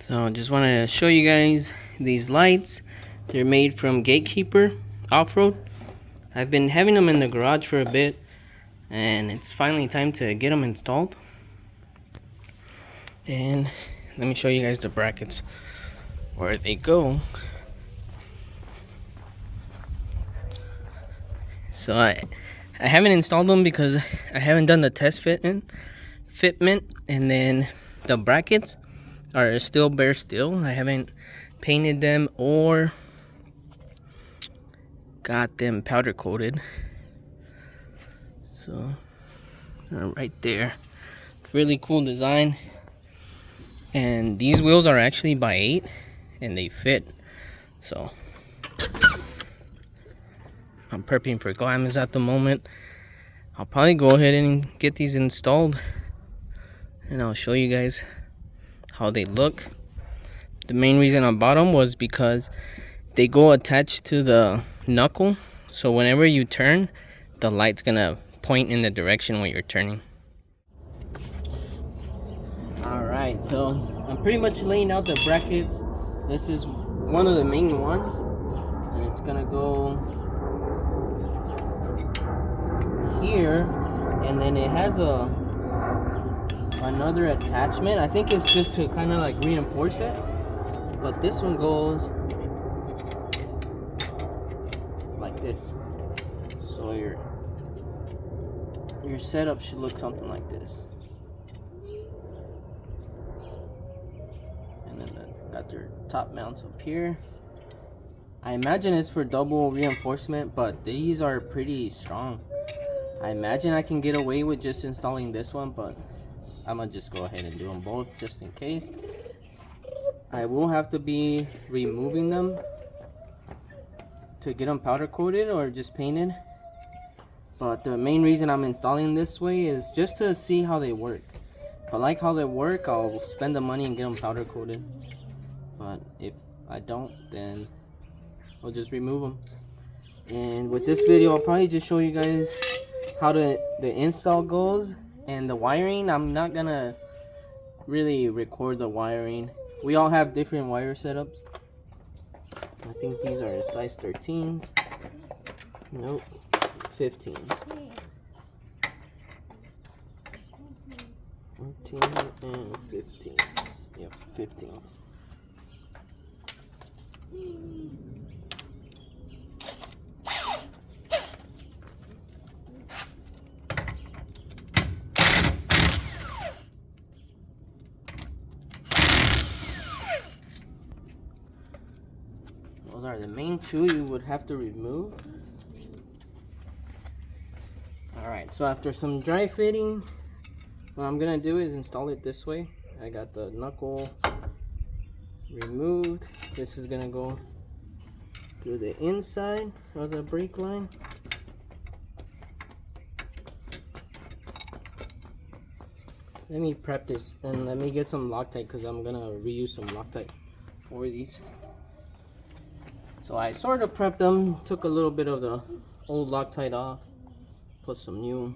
So I just want to show you guys these lights. They're made from GateKeeper off-road. I've been having them in the garage for a bit, and it's finally time to get them installed. And let me show you guys the brackets where they go. So I haven't installed them because I haven't done the test fitment, and then the brackets are still bare steel. I haven't painted them or got them powder coated. So right there, really cool design. And these wheels are actually by 8 and they fit. So I'm prepping for Glamis at the moment. I'll probably go ahead and get these installed, and I'll show you guys how they look. The main reason I bought them was because they go attached to the knuckle, so whenever you turn, the light's gonna point in the direction where you're turning. Alright, so I'm pretty much laying out the brackets. This is one of the main ones, and it's gonna go here, and then it has another attachment. I think it's just to kind of like reinforce it, but this one goes like this, so your setup should look something like this. And then got their top mounts up here. I imagine it's for double reinforcement, but these are pretty strong. I imagine I can get away with just installing this one, but I'm gonna just go ahead and do them both just in case. I will have to be removing them to get them powder coated or just painted, but the main reason I'm installing this way is just to see how they work. If I like how they work, I'll spend the money and get them powder coated, but if I don't, then I'll just remove them. And with this video, I'll probably just show you guys how the install goes, and the wiring. I'm not gonna really record the wiring. We all have different wire setups. I think these are size 13s. Nope, 15s. 14 and 15s. Yep, 15s. Those are the main two you would have to remove. Alright, so after some dry fitting, what I'm gonna do is install it this way. I got the knuckle removed. This is gonna go through the inside of the brake line. Let me prep this and let me get some Loctite, because I'm gonna reuse some Loctite for these. So I sort of prepped them, took a little bit of the old Loctite off, put some new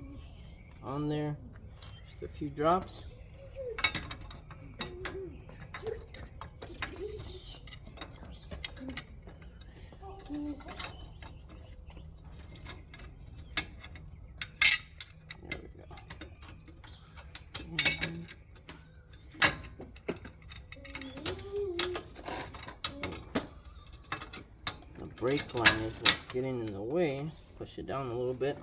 on there, just a few drops. There we go. The brake line is what's getting in the way. Push it down a little bit.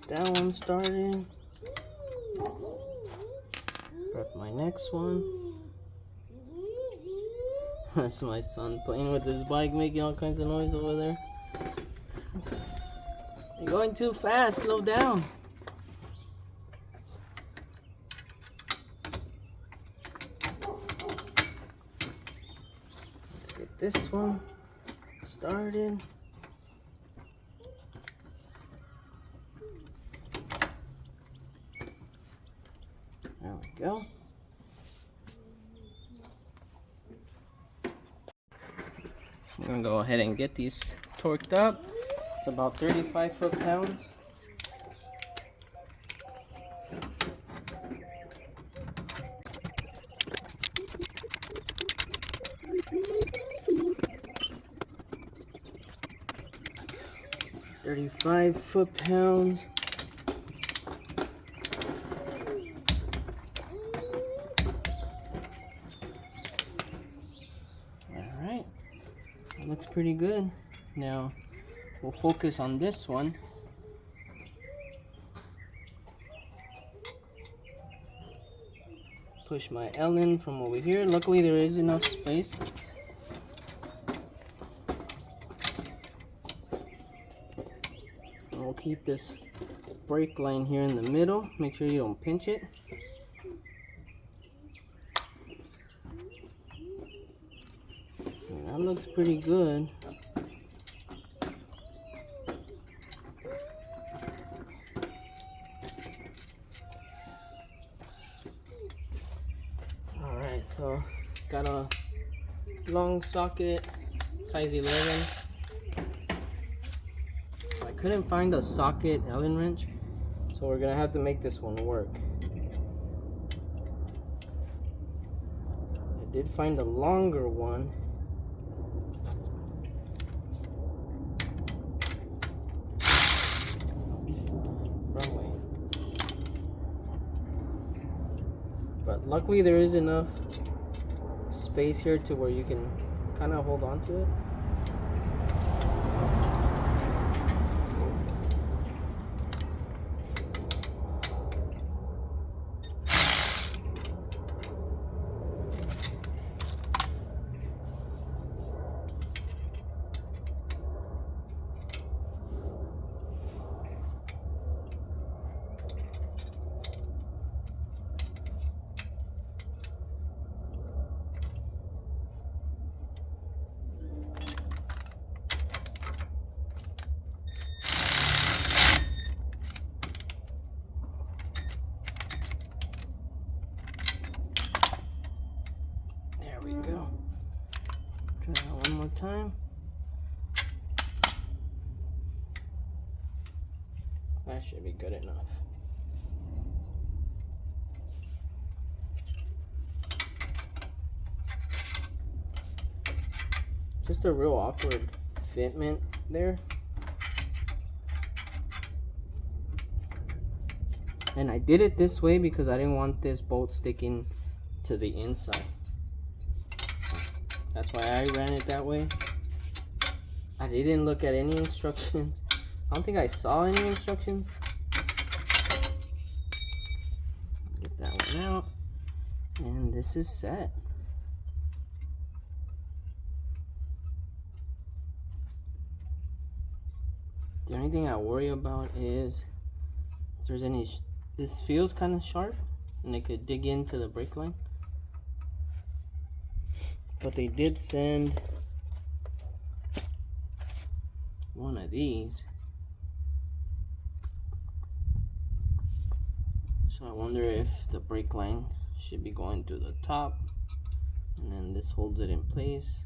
That one started. Prep my next one. That's my son playing with his bike, making all kinds of noise over there. You're going too fast, slow down. Let's get this one started. we go. I'm gonna go ahead and get these torqued up. It's about 35 foot-pounds. Foot-pounds. Alright, that looks pretty good. Now we'll focus on this one. Push my L in from over here. Luckily there is enough space. We'll keep this brake line here in the middle. Make sure you don't pinch it. And that looks pretty good. Alright, so got a long socket, size 11. Couldn't find a socket Allen wrench, so we're gonna have to make this one work. I did find a longer one. Wrong way. But luckily there is enough space here to where you can kind of hold on to it. Go. Try that one more time. That should be good enough. Just a real awkward fitment there. And I did it this way because I didn't want this bolt sticking to the inside. That's why I ran it that way. I didn't look at any instructions. I don't think I saw any instructions. Get that one out. And this is set. The only thing I worry about is if there's any... This feels kind of sharp and it could dig into the brake line. But they did send one of these. So I wonder if the brake line should be going to the top and then this holds it in place.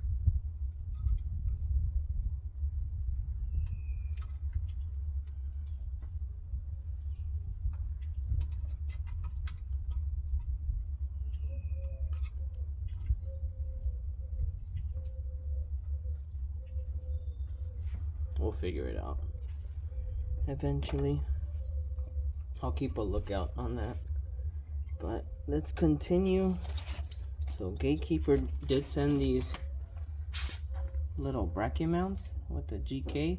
We'll figure it out eventually. I'll keep a lookout on that. But let's continue. So GateKeeper did send these little bracket mounts with the GK,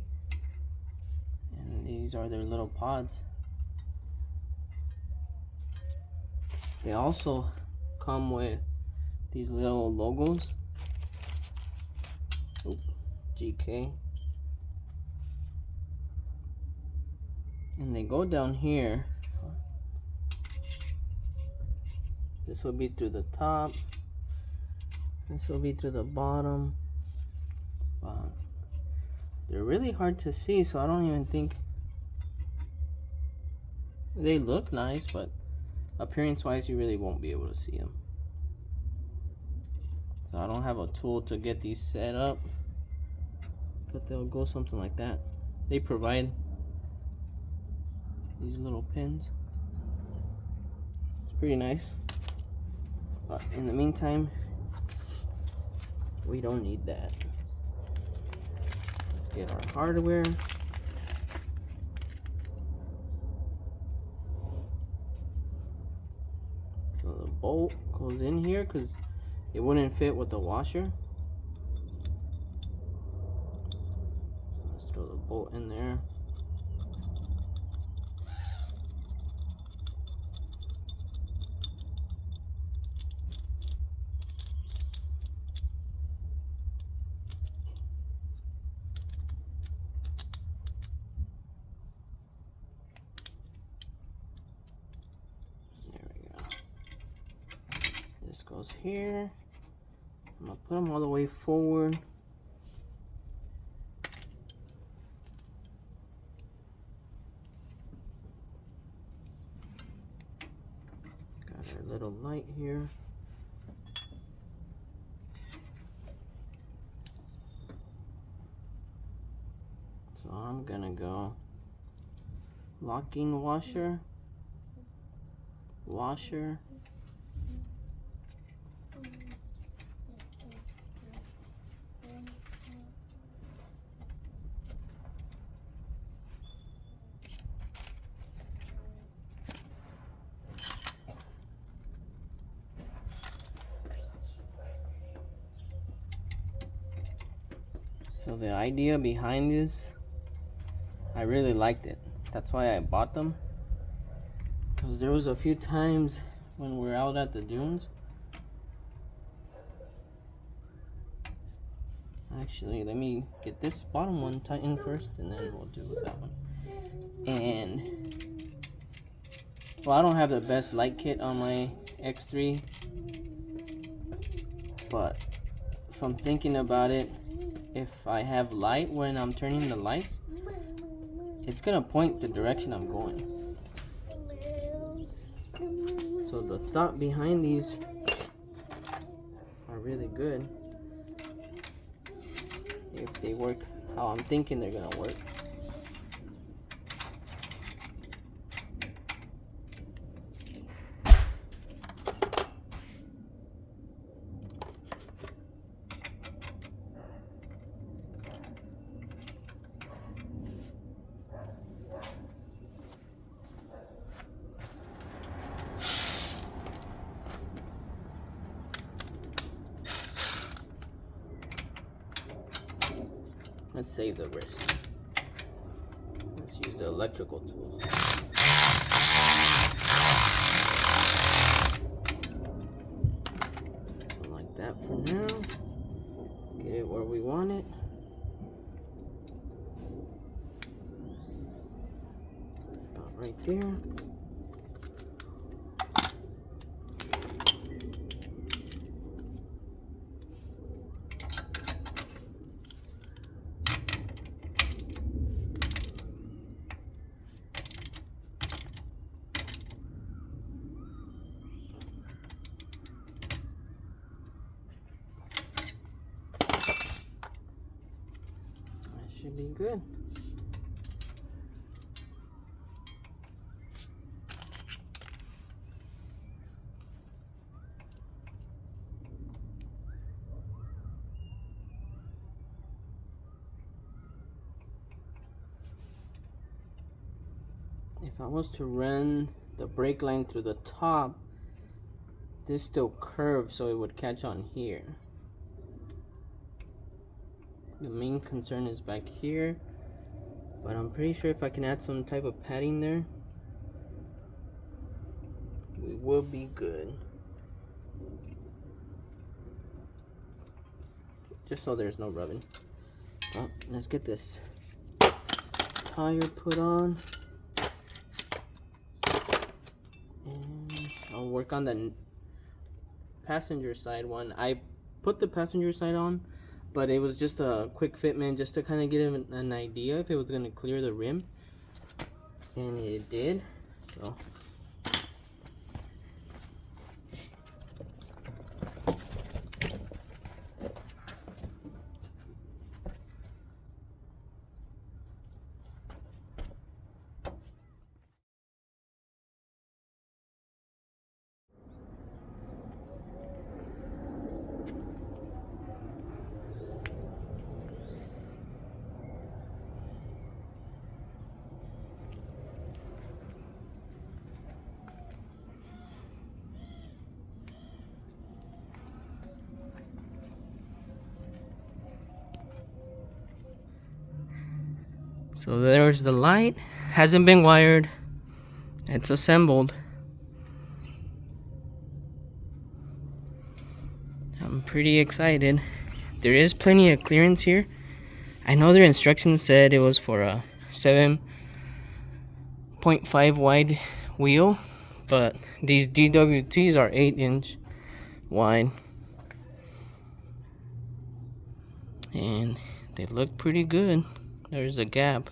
and these are their little pods. They also come with these little logos. Oop, GK. And they go down here. This will be through the top. This will be through the bottom. But they're really hard to see, so I don't even think they look nice, but appearance wise you really won't be able to see them. So I don't have a tool to get these set up, but they'll go something like that. They provide these little pins. It's pretty nice, but in the meantime we don't need that. Let's get our hardware. So the bolt goes in here because it wouldn't fit with the washer. Let's throw the bolt in there. This goes here. I'm gonna put them all the way forward. Got our little light here. So I'm gonna go locking washer, washer, so the idea behind this, I really liked it. That's why I bought them. Because there was a few times when we're out at the dunes. Actually, let me get this bottom one tightened first, and then we'll do that one. And well, I don't have the best light kit on my X3, but from thinking about it, if I have light when I'm turning the lights, it's gonna point the direction I'm going. So the thought behind these are really good if they work how I'm thinking they're gonna work. Let's save the wrist. Let's use the electrical tools. So like that for now. Let's get it where we want it. About right there. Should be good. If I was to run the brake line through the top, this still curves, so it would catch on here. The main concern is back here, but I'm pretty sure if I can add some type of padding there, we will be good. Just so there's no rubbing. Well, let's get this tire put on. And I'll work on the passenger side one. I put the passenger side on, but it was just a quick fitment just to kind of get an idea if it was going to clear the rim, and it did. So So there's the light. Hasn't been wired. It's assembled. I'm pretty excited. There is plenty of clearance here. I know their instructions said it was for a 7.5 wide wheel, but these DWTs are 8-inch wide. And they look pretty good. There's a gap.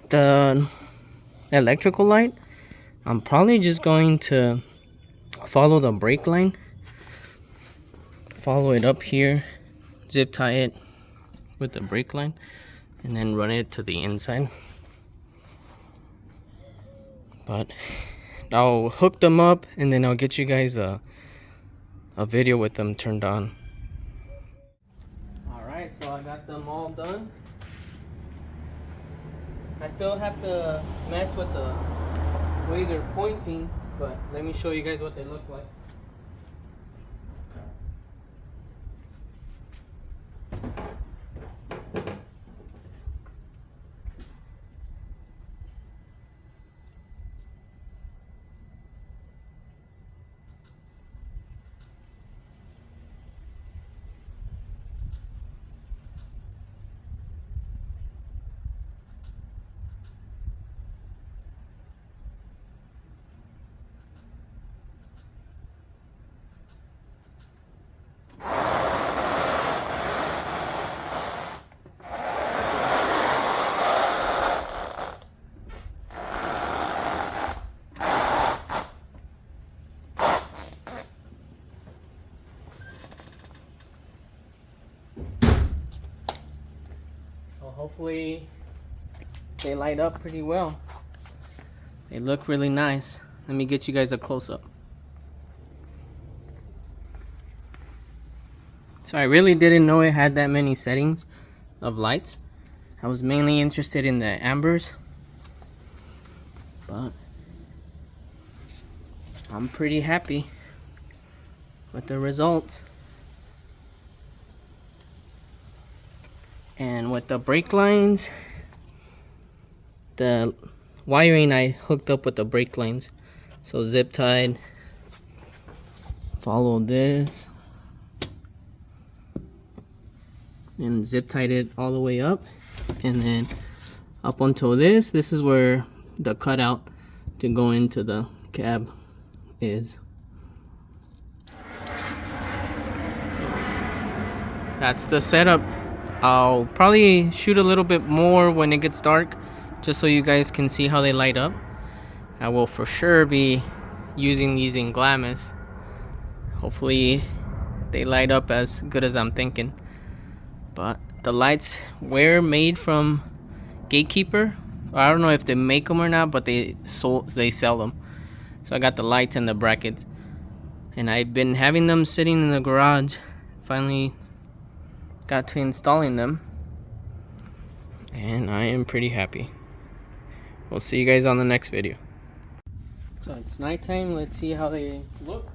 The electrical light, I'm probably just going to follow the brake line. Follow it up here, zip tie it with the brake line, and then run it to the inside. But I'll hook them up and then I'll get you guys a video with them turned on. Alright, so I got them all done. I still have to mess with the way they're pointing, but let me show you guys what they look like. Hopefully they light up pretty well. They look really nice. Let me get you guys a close-up. So I really didn't know it had that many settings of lights. I was mainly interested in the ambers, but I'm pretty happy with the results. And with the brake lines, the wiring I hooked up with the brake lines. So zip tied, follow this, and zip tied it all the way up. And then up until this is where the cutout to go into the cab is. So that's the setup. I'll probably shoot a little bit more when it gets dark, just so you guys can see how they light up. I will for sure be using these in Glamis. Hopefully they light up as good as I'm thinking. But the lights were made from GateKeeper. I don't know if they make them or not, but they sell them. So I got the lights and the brackets, and I've been having them sitting in the garage. Finally got to installing them, and I am pretty happy. We'll see you guys on the next video. So it's nighttime. Let's see how they look.